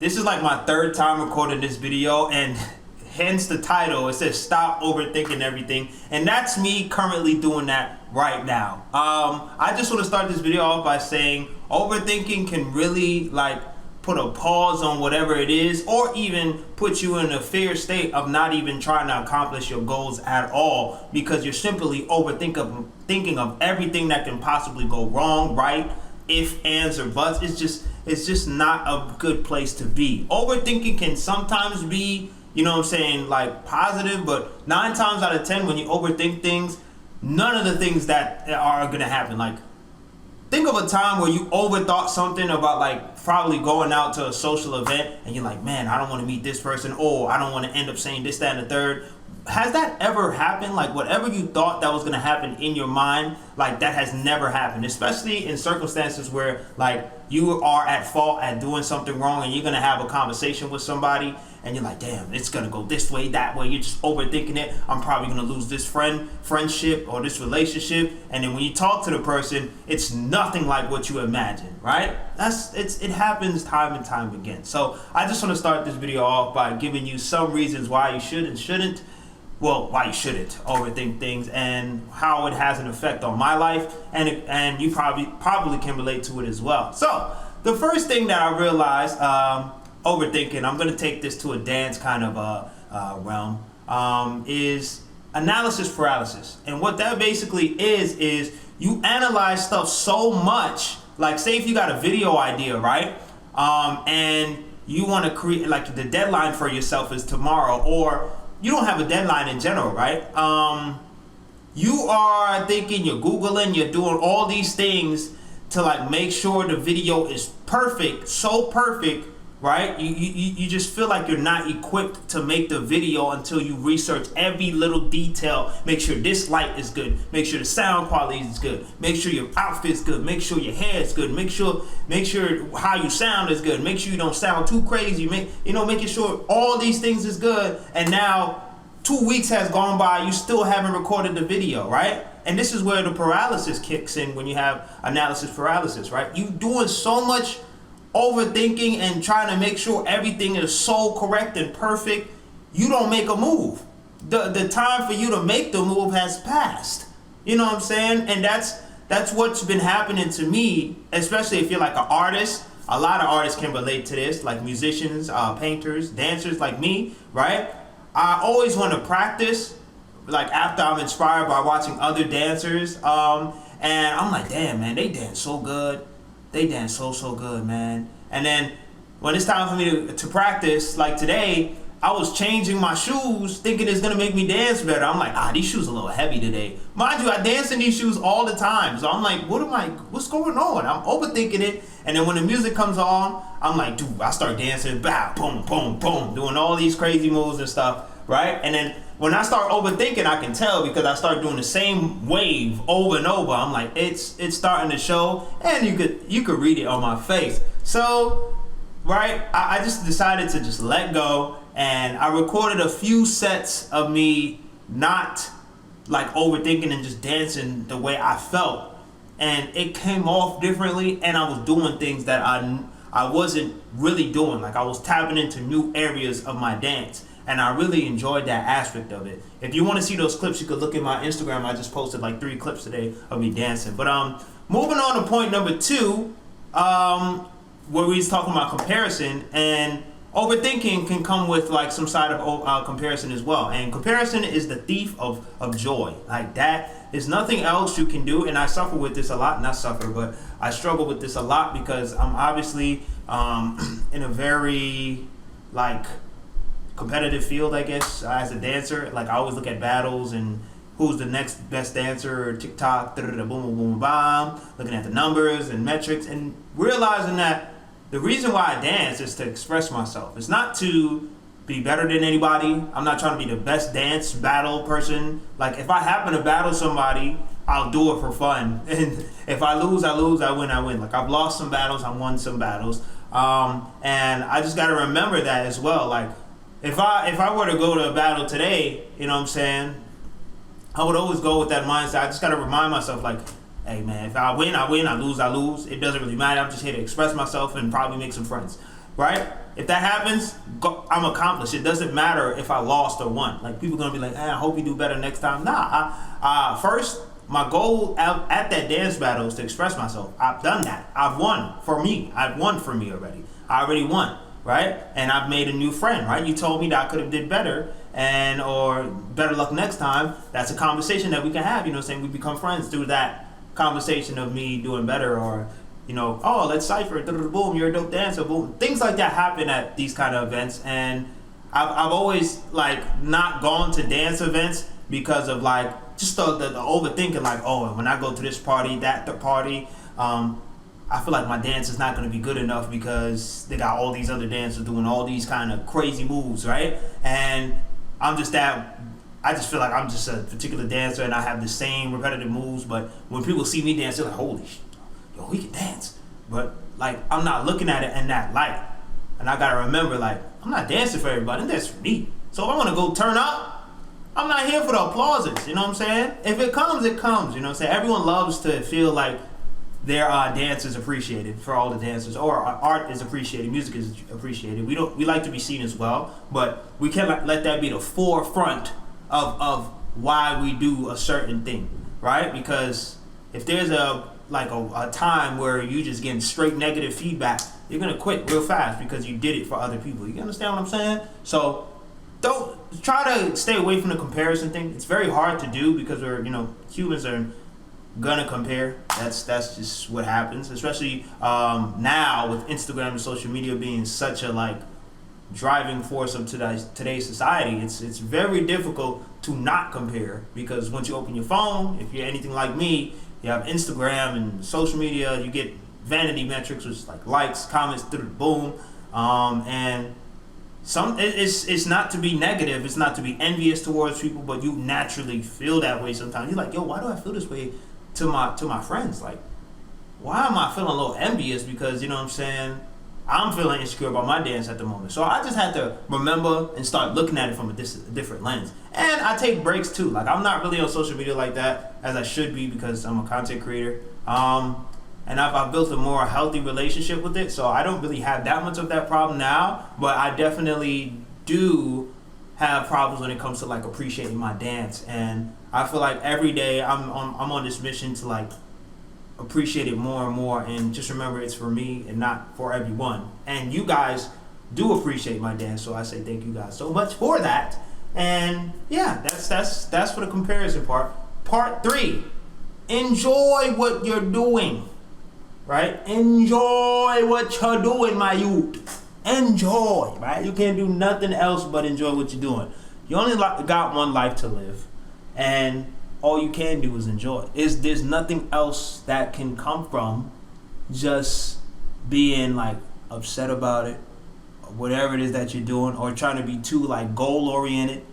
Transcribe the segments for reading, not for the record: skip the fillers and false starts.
This is like my third time recording this video, and hence the title. It says stop overthinking everything, and that's me currently doing that right now. I just want to start this video off by saying overthinking can really like put a pause on whatever it is, or even put you in a fear state of not even trying to accomplish your goals at all, because you're simply thinking of everything that can possibly go wrong, right? If, ands, or buts. It's just not a good place to be. Overthinking can sometimes be, you know what I'm saying, like positive, but 9 times out of 10 when you overthink things, none of the things that are gonna happen. Like, think of a time where you overthought something about like probably going out to a social event, and you're like, man, I don't want to meet this person, or I don't want to end up saying this, that, and the third. Has that ever happened? Like, whatever you thought that was going to happen in your mind, like that has never happened, especially in circumstances where like you are at fault at doing something wrong, and you're going to have a conversation with somebody, and you're like, damn, it's going to go this way, that way. You're just overthinking it. I'm probably going to lose this friendship or this relationship. And then when you talk to the person, it's nothing like what you imagine, right? It happens time and time again. So I just want to start this video off by giving you some reasons why you should and shouldn't. Well, why you shouldn't overthink things, and how it has an effect on my life, and you probably can relate to it as well. So the first thing that I realized, overthinking, I'm going to take this to a dance kind of realm, is analysis paralysis. And what that basically is you analyze stuff so much, like say if you got a video idea, right? And you want to create, like the deadline for yourself is tomorrow, or you don't have a deadline in general, right? You are thinking, you're Googling, you're doing all these things to like make sure the video is perfect, so perfect, right? You just feel like you're not equipped to make the video until you research every little detail. Make sure this light is good. Make sure the sound quality is good. Make sure your outfit's good. Make sure your hair is good. Make sure how you sound is good. Make sure you don't sound too crazy. Making sure all these things is good. And now 2 weeks has gone by, you still haven't recorded the video, right? And this is where the paralysis kicks in when you have analysis paralysis, right? You doing so much overthinking and trying to make sure everything is so correct and perfect, you don't make a move. The time for you to make the move has passed. You know what I'm saying? And that's what's been happening to me, especially if you're like an artist. A lot of artists can relate to this, like musicians, painters, dancers like me, right? I always want to practice, like after I'm inspired by watching other dancers, and I'm like, damn, man, they dance so good. They dance so good, man. And then when it's time for me to practice, like today, I was changing my shoes thinking it's gonna make me dance better. I'm like, these shoes are a little heavy today. Mind you, I dance in these shoes all the time. So I'm like, what's going on? I'm overthinking it. And then when the music comes on, I'm like, dude, I start dancing, bow, boom, boom, boom, doing all these crazy moves and stuff, right? And then when I start overthinking, I can tell because I start doing the same wave over and over. I'm like, it's starting to show, and you could read it on my face. So, right, I just decided to just let go, and I recorded a few sets of me not like overthinking and just dancing the way I felt, and it came off differently, and I was doing things that I wasn't really doing. Like I was tapping into new areas of my dance. And I really enjoyed that aspect of it. If you want to see those clips, you could look at my Instagram. I just posted like 3 clips today of me dancing. But moving on to point number 2, where we was talking about comparison, and overthinking can come with like some side of comparison as well. And comparison is the thief of joy. Like that is nothing else you can do. And I suffer with this a lot. Not suffer, but I struggle with this a lot because I'm obviously in a very like competitive field, I guess, as a dancer. Like I always look at battles and who's the next best dancer, or TikTok, boom, boom, boom, bam, looking at the numbers and metrics, and realizing that the reason why I dance is to express myself. It's not to be better than anybody. I'm not trying to be the best dance battle person. Like if I happen to battle somebody, I'll do it for fun. And if I lose, I lose. I win, I win. Like I've lost some battles, I won some battles. And I just got to remember that as well. Like if I were to go to a battle today, you know what I'm saying, I would always go with that mindset. I just got to remind myself, like, hey man, if I win, I win. I lose, I lose. It doesn't really matter. I'm just here to express myself and probably make some friends, right? If that happens, I'm accomplished. It doesn't matter if I lost or won. Like, people gonna be like, I hope you do better next time. Nah, first, my goal at that dance battle is to express myself. I've done that. I've won for me. I've won for me already. I already won, right? And I've made a new friend, right? You told me that I could have did better, or better luck next time. That's a conversation that we can have. You know what I'm saying? We become friends through that conversation of me doing better, or oh, let's cipher, boom, you're a dope dancer, boom. Things like that happen at these kind of events, and I've always like not gone to dance events because of like just the overthinking, like, oh, when I go to this party, that party, I feel like my dance is not going to be good enough because they got all these other dancers doing all these kind of crazy moves, right? And I just feel like I'm just a particular dancer and I have the same repetitive moves, but when people see me dance, they're like, holy shit, yo, he can dance. But like, I'm not looking at it in that light. And I gotta remember, like, I'm not dancing for everybody, I'm dancing for me. So if I wanna go turn up, I'm not here for the applauses, you know what I'm saying? If it comes, it comes, you know what I'm saying? Everyone loves to feel like their dance is appreciated for all the dancers, or art is appreciated, music is appreciated. We like to be seen as well, but we can't let that be the forefront of why we do a certain thing, right? Because if there's a time where you just getting straight negative feedback, you're gonna quit real fast because you did it for other people. You understand what I'm saying? So don't try to stay away from the comparison thing. It's very hard to do because humans are gonna compare. That's just what happens, especially now with Instagram and social media being such a driving force of today's society. It's very difficult to not compare, because once you open your phone, if you're anything like me, you have Instagram and social media, you get vanity metrics, which is like likes, comments, boom, and it's not to be negative, it's not to be envious towards people, but you naturally feel that way sometimes. You're like, yo, why do I feel this way to my friends? Like, why am I feeling a little envious? Because, you know what I'm saying, I'm feeling insecure about my dance at the moment. So I just had to remember and start looking at it from a different lens. And I take breaks too. Like, I'm not really on social media like that as I should be because I'm a content creator. And I've built a more healthy relationship with it. So I don't really have that much of that problem now. But I definitely do have problems when it comes to appreciating my dance. And I feel like every day I'm on this mission to appreciate it more and more, and just remember it's for me and not for everyone. And you guys do appreciate my dance, so I say thank you guys so much for that. And yeah, that's for the comparison part. Part 3, enjoy what you're doing, right? Enjoy what you're doing, my youth. Enjoy, right? You can't do nothing else but enjoy what you're doing. You only got one life to live, and all you can do is enjoy. There's nothing else that can come from just being upset about it, or whatever it is that you're doing, or trying to be too goal oriented.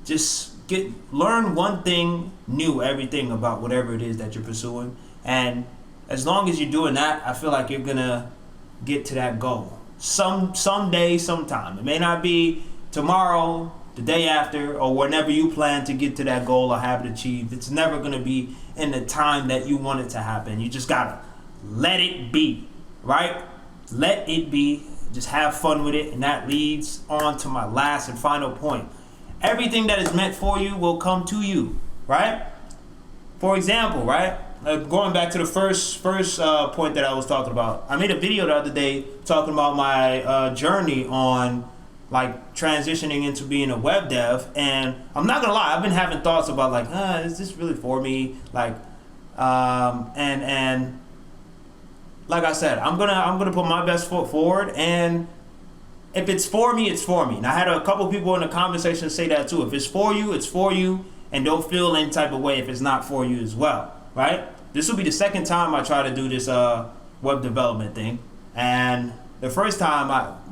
Just learn one thing new, everything about whatever it is that you're pursuing, and as long as you're doing that, I feel like you're gonna get to that goal someday, sometime. It may not be tomorrow, the day after, or whenever you plan to get to that goal or have it achieved. It's never going to be in the time that you want it to happen. You just got to let it be, right? Let it be. Just have fun with it. And that leads on to my last and final point. Everything that is meant for you will come to you, right? For example, right? Going back to the first point that I was talking about. I made a video the other day talking about my journey on transitioning into being a web dev, and I'm not gonna lie, I've been having thoughts about is this really for me? And like I said, I'm gonna put my best foot forward, and if it's for me, it's for me. And I had a couple people in the conversation say that too. If it's for you, it's for you, and don't feel any type of way if it's not for you as well, right? This will be the second time I try to do this web development thing, and the first time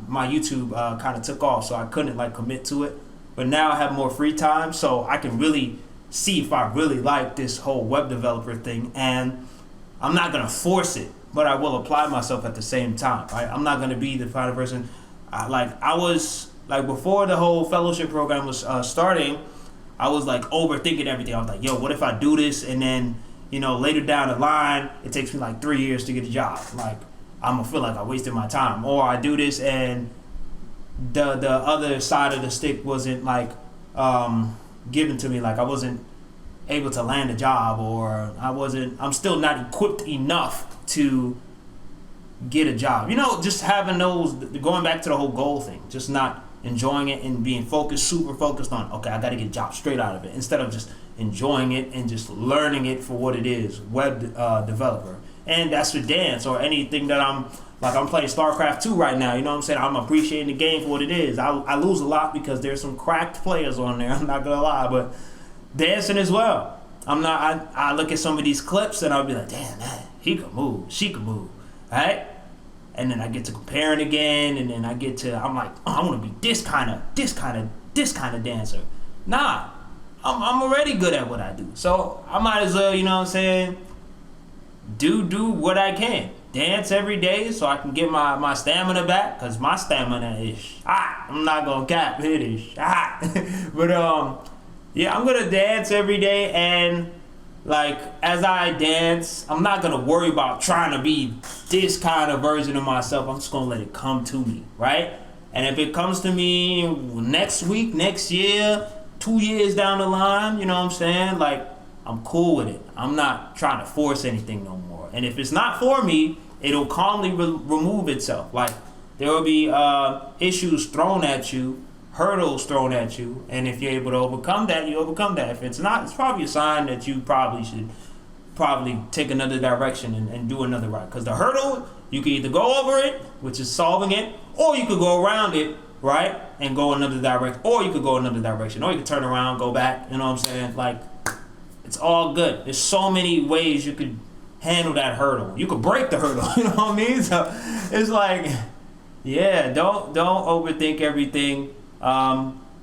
my YouTube kind of took off, so I couldn't commit to it. But now I have more free time, so I can really see if I really like this whole web developer thing. And I'm not gonna force it, but I will apply myself at the same time. Right? I'm not gonna be the kind of person I was before the whole fellowship program was starting. I was overthinking everything. I was like, yo, what if I do this and then later down the line it takes me 3 years to get a job? I'm gonna feel like I wasted my time, or I do this and the other side of the stick wasn't like given to me. Like I wasn't able to land a job, or I'm still not equipped enough to get a job. Just having those, going back to the whole goal thing, just not enjoying it and being super focused on, okay, I got to get a job straight out of it, instead of just enjoying it and just learning it for what it is, web developer. And that's for dance or anything that I'm playing StarCraft 2 right now. You know what I'm saying? I'm appreciating the game for what it is. I lose a lot because there's some cracked players on there. I'm not gonna lie, but dancing as well. I look at some of these clips and I'll be like, damn, man, he could move, she could move, right? And then I get to comparing again, and then I'm like, oh, I want to be this kind of dancer. Nah, I'm already good at what I do, so I might as well, you know what I'm saying, do what I can. Dance every day so I can get my stamina back, because my stamina is shot. I'm not gonna cap, it is shot. But yeah, I'm gonna dance every day, and like as I dance, I'm not gonna worry about trying to be this kind of version of myself. I'm just gonna let it come to me, right? And if it comes to me next week, next year, 2 years down the line, you know what I'm saying? Like, I'm cool with it. I'm not trying to force anything no more. And if it's not for me, it'll calmly remove itself. Like, there will be issues thrown at you, hurdles thrown at you, and if you're able to overcome that, you overcome that. If it's not, it's probably a sign that you probably should take another direction and do another route. Because the hurdle, you can either go over it, which is solving it, or you could go around it, right, and go another direction, or you could go another direction, or you could turn around, go back. You know what I'm saying? Like, it's all good. There's so many ways you could handle that hurdle. You could break the hurdle. You know what I mean? So it's like, yeah, don't overthink everything.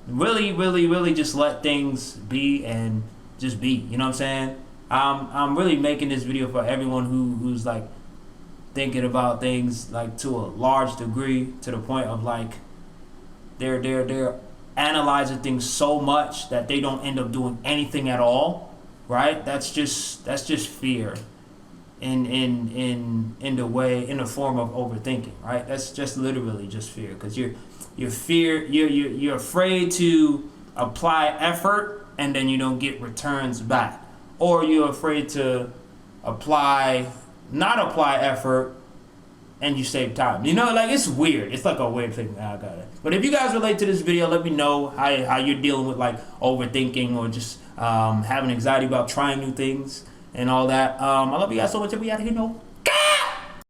Really just let things be and just be. You know what I'm saying? I'm really making this video for everyone who's like thinking about things like to a large degree, to the point of like they're analyzing things so much that they don't end up doing anything at all, right? That's just fear in the form of overthinking, right? That's just literally just fear, because you're afraid to apply effort and then you don't get returns back, or you're afraid to not apply effort and you save time. Like, it's weird. It's like a weird thing. I got it. But if you guys relate to this video, let me know how you're dealing with like overthinking, or just having anxiety about trying new things and all that. I love you guys so much. We out of here.